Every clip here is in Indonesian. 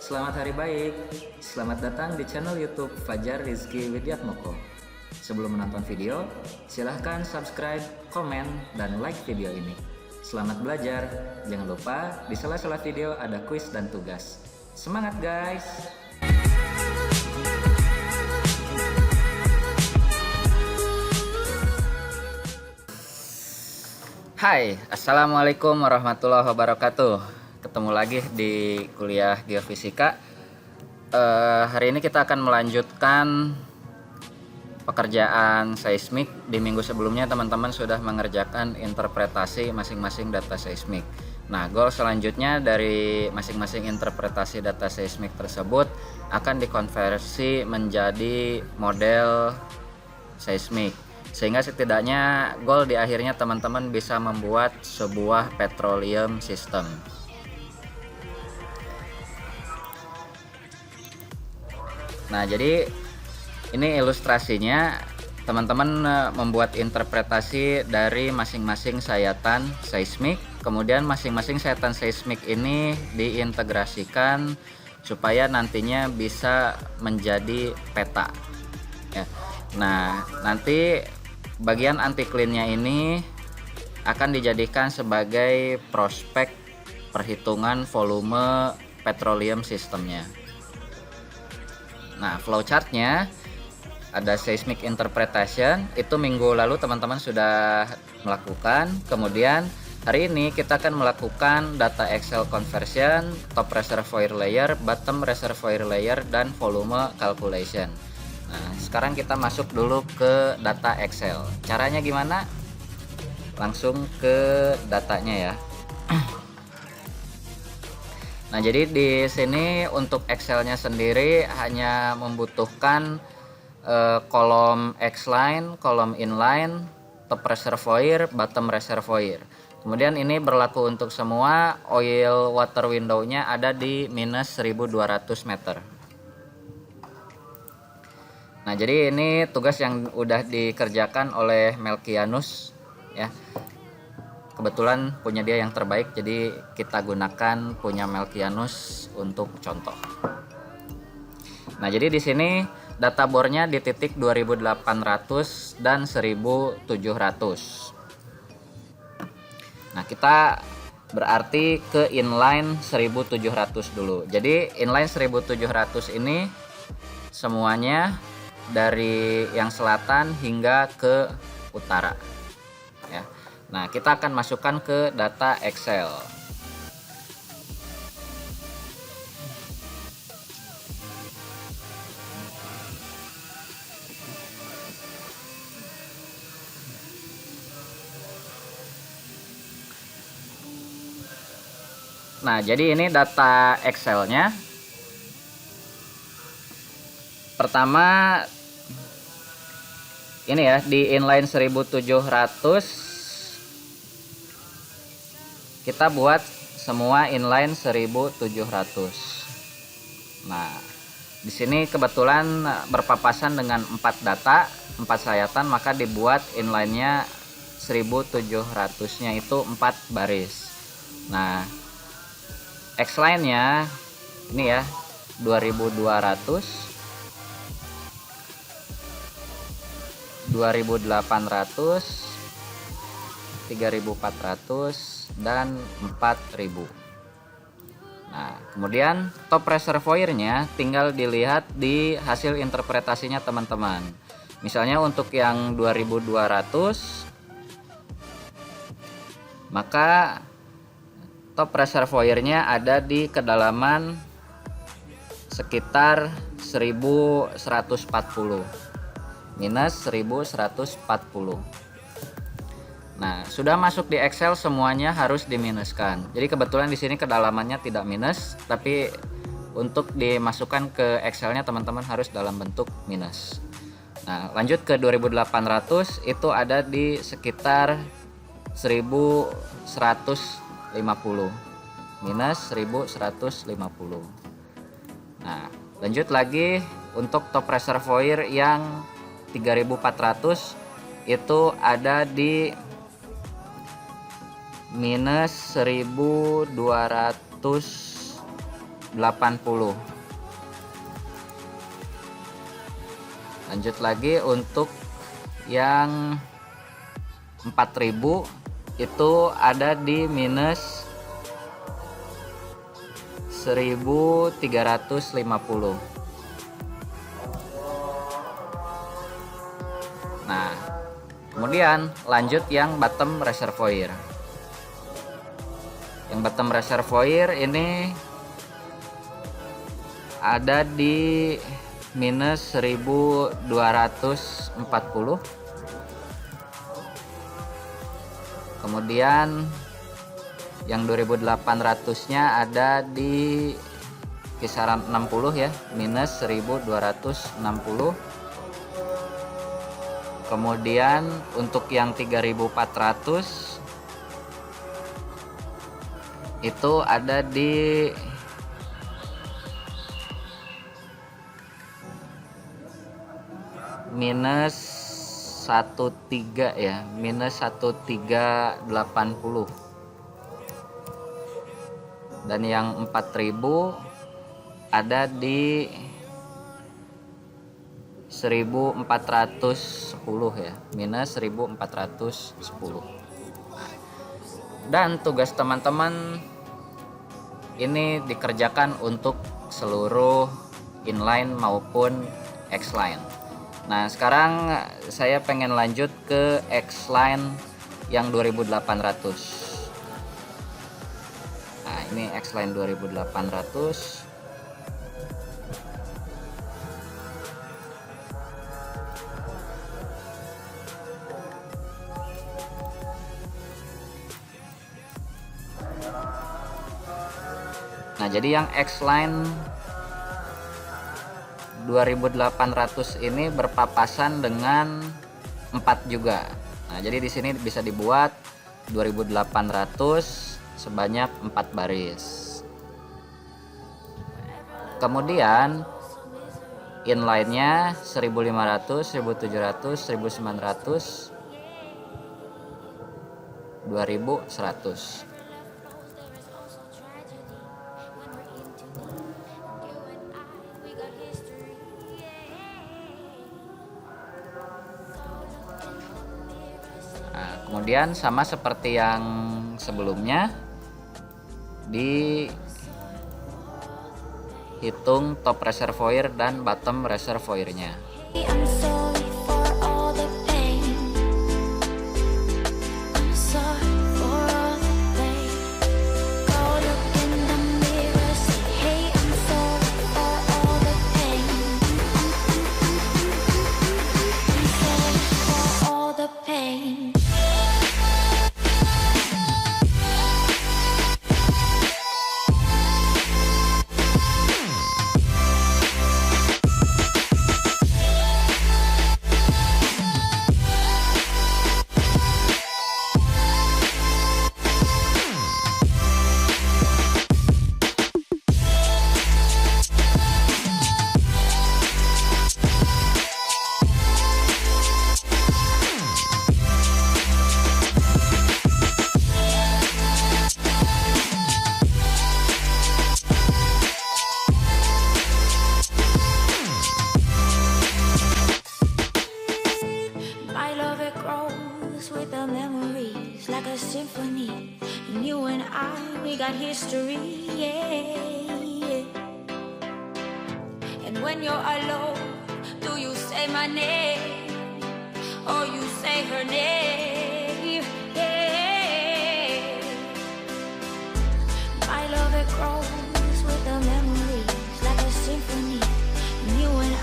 Selamat hari baik. Selamat datang di channel YouTube Fajar Rizky Widiatmoko. Sebelum menonton video, silahkan subscribe, komen, dan like video ini. Selamat belajar. Jangan lupa di sela-sela video ada kuis dan tugas. Semangat guys! Hai, Assalamualaikum warahmatullahi wabarakatuh. Ketemu lagi di kuliah geofisika. Hari ini kita akan melanjutkan pekerjaan seismik. Di minggu sebelumnya teman-teman sudah mengerjakan interpretasi masing-masing data seismik. Nah, goal selanjutnya dari masing-masing interpretasi data seismik tersebut akan dikonversi menjadi model seismik, sehingga setidaknya goal di akhirnya teman-teman bisa membuat sebuah petroleum system. Nah, jadi ini ilustrasinya. Teman-teman membuat interpretasi dari masing-masing sayatan seismik, kemudian masing-masing sayatan seismik ini diintegrasikan supaya nantinya bisa menjadi peta ya. Nah, nanti bagian anti-cleannya ini akan dijadikan sebagai prospek perhitungan volume petroleum sistemnya. Nah, flowchartnya ada seismic interpretation, itu minggu lalu teman-teman sudah melakukan. Kemudian hari ini kita akan melakukan data Excel conversion, top reservoir layer, bottom reservoir layer, dan volume calculation. Nah, sekarang kita masuk dulu ke data Excel. Caranya gimana? Langsung ke datanya ya. Nah, jadi di sini untuk Excelnya sendiri hanya membutuhkan kolom X-line, kolom inline, top reservoir, bottom reservoir. Kemudian ini berlaku untuk semua. Oil water window-nya ada di minus 1200 meter. Nah, jadi ini tugas yang udah dikerjakan oleh Melkianus ya. Kebetulan punya dia yang terbaik, jadi kita gunakan punya Melkianus untuk contoh. Nah, jadi di sini data bornya di titik 2800 dan 1700. Nah, kita berarti ke inline 1700 dulu. Jadi inline 1700 ini semuanya dari yang selatan hingga ke utara ya. Nah, kita akan masukkan ke data Excel. Nah, jadi ini data Excelnya. Pertama ini ya, di inline 1700 kita buat semua inline 1700. Nah, di sini kebetulan berpapasan dengan 4 data, 4 sayatan, maka dibuat inline-nya 1700-nya itu 4 baris. Nah, X-line-nya ini ya 2200, 2800, 3400 dan 4000. Nah, kemudian top reservoir-nya tinggal dilihat di hasil interpretasinya teman-teman. Misalnya untuk yang 2200, maka top reservoir-nya ada di kedalaman sekitar 1140 minus 1140. Nah, sudah masuk di Excel semuanya harus diminuskan. Jadi kebetulan di sini kedalamannya tidak minus, tapi untuk dimasukkan ke Excelnya teman-teman harus dalam bentuk minus. Nah, lanjut ke 2800, itu ada di sekitar 1150 minus 1150. Nah, lanjut lagi untuk top reservoir yang 3400 itu ada di minus 1200 Lanjut lagi untuk yang 4000 itu ada di minus 1350. Nah, kemudian lanjut yang bottom reservoir. Yang bottom reservoir ini ada di minus 1240. Kemudian yang 2800-nya ada di kisaran 60 ya, minus 1260. Kemudian untuk yang 3400 itu ada di minus 13 ya, minus 1380. Dan yang 4000 ada di 1410 ya, minus 1410. Dan tugas teman-teman ini dikerjakan untuk seluruh inline maupun X-line. Nah, sekarang saya pengen lanjut ke X-line yang 2800. Nah, ini X-line 2800. Nah, jadi yang X-line 2800 ini berpapasan dengan 4 juga. Nah, jadi di sini bisa dibuat 2800 sebanyak 4 baris. Kemudian inline-nya 1500, 1700, 1900, 2100. Kemudian sama seperti yang sebelumnya, dihitung top reservoir dan bottom reservoirnya. Symphony, and you and we got history, yeah. And when you're alone, do you say my name or you say her name? Yeah. My love, it grows with the memories like a symphony, and you and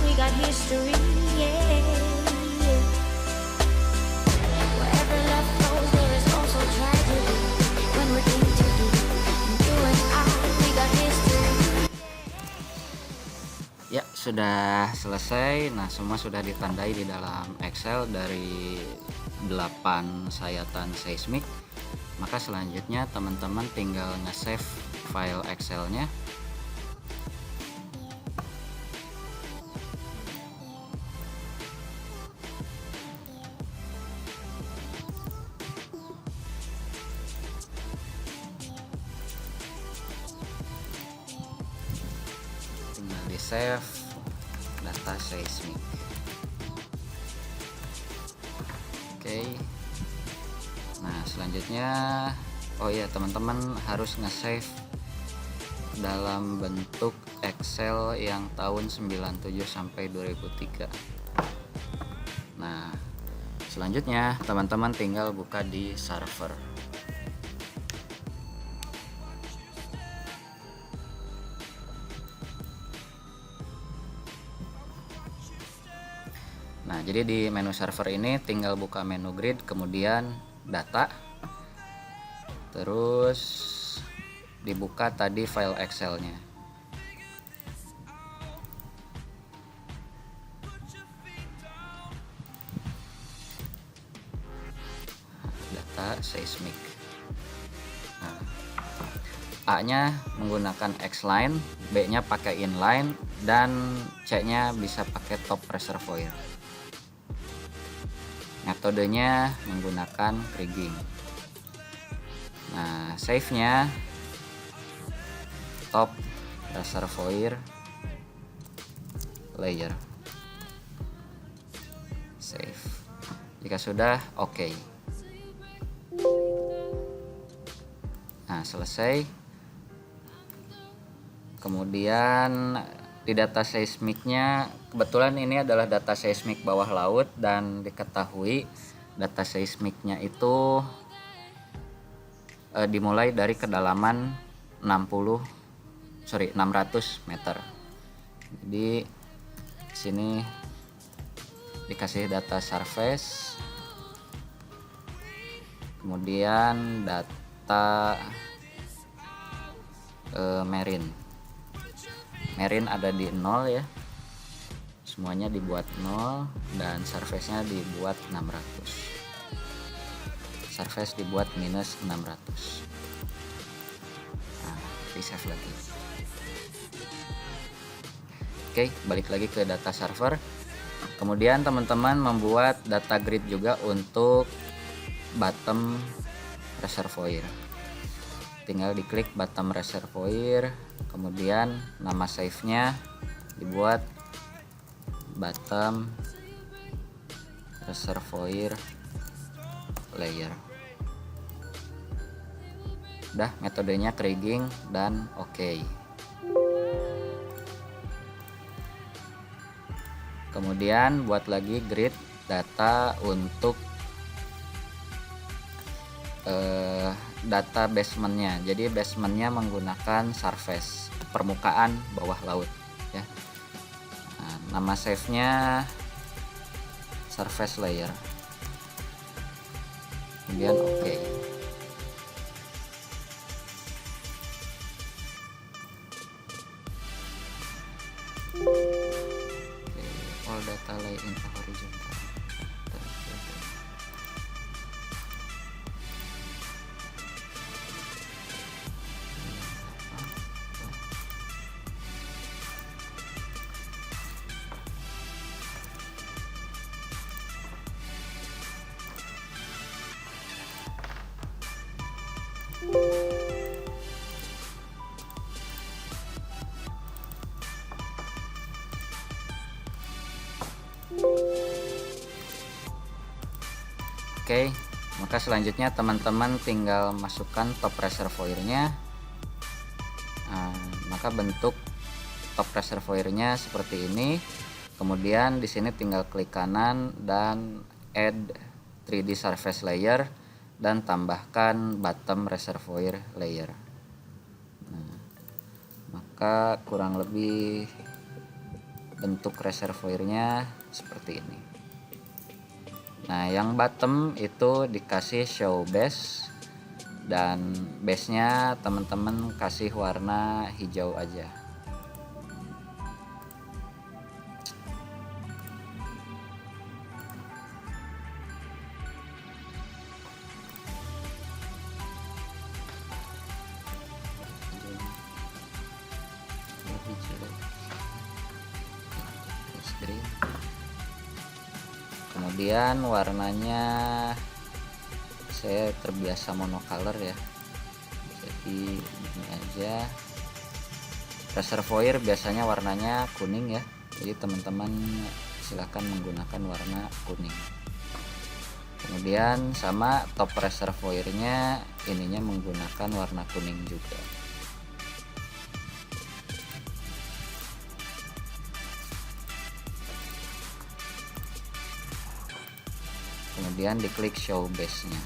we got history, yeah. Ya, sudah selesai. Nah, semua sudah ditandai di dalam Excel dari 8 sayatan seismik. Maka selanjutnya teman-teman tinggal nge-save file Excel-nya. save data seismik. Oke. Nah, selanjutnya oh iya teman-teman harus nge-save dalam bentuk Excel yang tahun 97 sampai 2003. Nah, selanjutnya teman-teman tinggal buka di server. Nah, jadi di menu server ini tinggal buka menu grid, kemudian data, terus dibuka tadi file Excel-nya. Data seismik. Nah, A-nya menggunakan X-line, B-nya pakai inline, dan C-nya bisa pakai top reservoir. Metodenya menggunakan kriging. Nah, save-nya top reservoir layer. Save. Jika sudah, oke. Nah, selesai. Kemudian di data seismiknya, kebetulan ini adalah data seismik bawah laut, dan diketahui data seismiknya itu dimulai dari kedalaman 600 meter. Jadi sini dikasih data surface, kemudian data marine ada di 0 ya, semuanya dibuat 0, dan surface-nya dibuat 600, surface dibuat minus 600. Nah, di save lagi. Oke, balik lagi ke data server. Kemudian teman-teman membuat data grid juga untuk bottom reservoir. Tinggal diklik bottom reservoir, kemudian nama save-nya dibuat bottom reservoir layer. Udah, metodenya kriging dan oke. Kemudian buat lagi grid data untuk data basementnya. Jadi basementnya menggunakan surface, permukaan bawah laut ya. Nah, nama save-nya surface layer, kemudian oke. All data lay in a horizontal. Oke, maka selanjutnya teman-teman tinggal masukkan top reservoir-nya. Maka bentuk top reservoir-nya seperti ini. Kemudian di sini tinggal klik kanan dan add 3D surface layer dan tambahkan bottom reservoir layer. Nah, maka kurang lebih bentuk reservoir-nya seperti ini. Nah, yang bottom itu dikasih show base, dan base-nya teman-teman kasih warna hijau aja. Kemudian warnanya saya terbiasa monocolor ya, jadi ini aja. reservoir biasanya warnanya kuning ya, jadi teman-teman silahkan menggunakan warna kuning. Kemudian sama top reservoirnya ininya menggunakan warna kuning juga. Kemudian diklik show base-nya.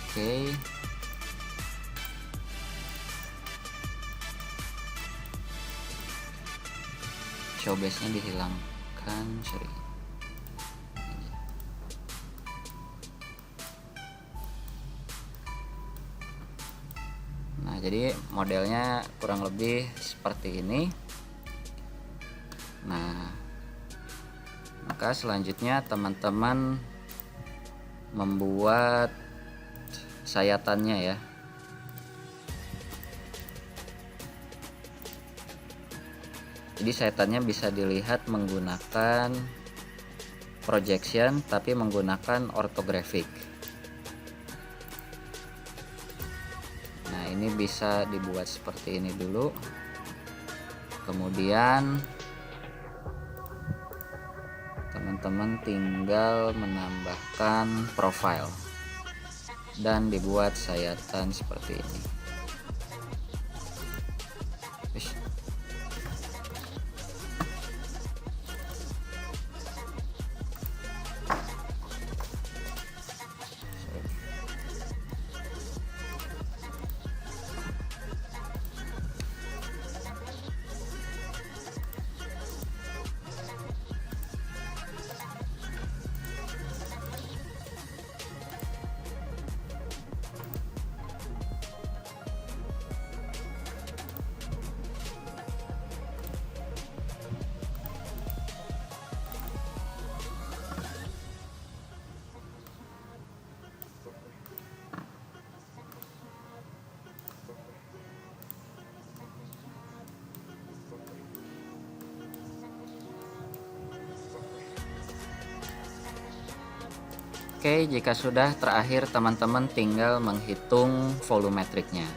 Oke. Show base-nya dihilangkan, sorry. Nah, jadi modelnya kurang lebih seperti ini. Nah, maka selanjutnya teman-teman membuat sayatannya ya. Jadi sayatannya bisa dilihat menggunakan projection tapi menggunakan orthographic. Nah, ini bisa dibuat seperti ini dulu. Kemudian teman-teman tinggal menambahkan profile dan dibuat sayatan seperti ini. Oke, jika sudah terakhir teman-teman tinggal menghitung volumetriknya.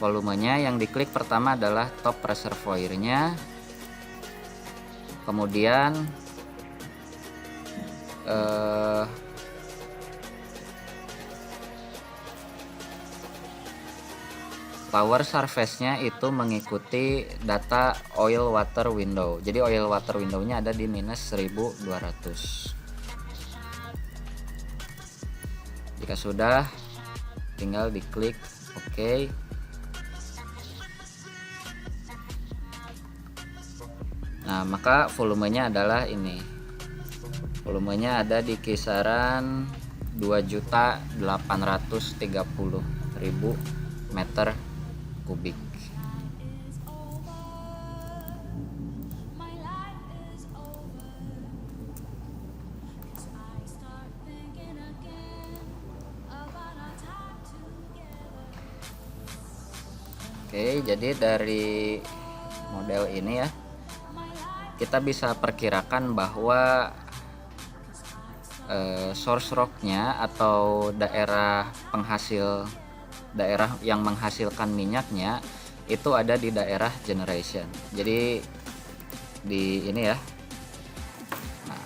Volumenya yang diklik pertama adalah top reservoirnya. Kemudian power surface-nya itu mengikuti data oil water window. Jadi oil water window-nya ada di minus 1200. Jika sudah, tinggal diklik OK. Nah, maka volumenya adalah ini. Volumenya ada di kisaran 2.830.000 meter kubik. Oke, jadi dari model ini ya, kita bisa perkirakan bahwa source rocknya atau daerah yang menghasilkan minyaknya itu ada di daerah generation. Jadi di ini ya. Nah,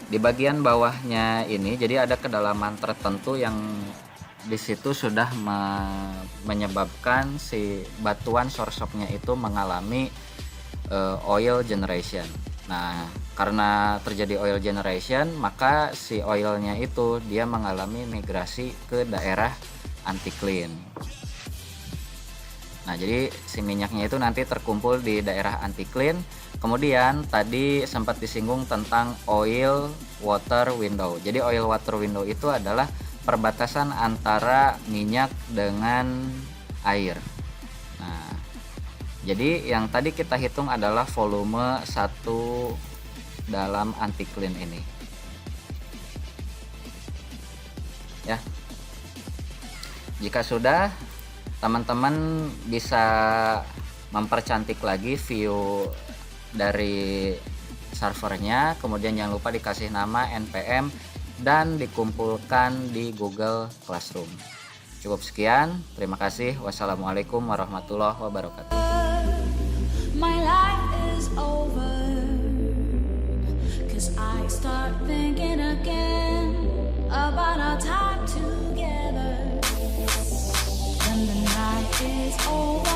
di bagian bawahnya ini jadi ada kedalaman tertentu yang di situ sudah menyebabkan si batuan source rocknya itu mengalami oil generation. Nah, karena terjadi oil generation, maka si oilnya itu dia mengalami migrasi ke daerah anticline. Nah, jadi si minyaknya itu nanti terkumpul di daerah anticline. Kemudian tadi sempat disinggung tentang oil water window. Jadi oil water window itu adalah perbatasan antara minyak dengan air. Nah, jadi yang tadi kita hitung adalah volume 1 dalam anticline ini. Ya. Jika sudah, teman-teman bisa mempercantik lagi view dari servernya, kemudian jangan lupa dikasih nama npm dan dikumpulkan di Google Classroom. Cukup sekian, terima kasih. Wassalamualaikum warahmatullahi wabarakatuh. My life is over, 'cause I start thinking again about our time together. When the night is over,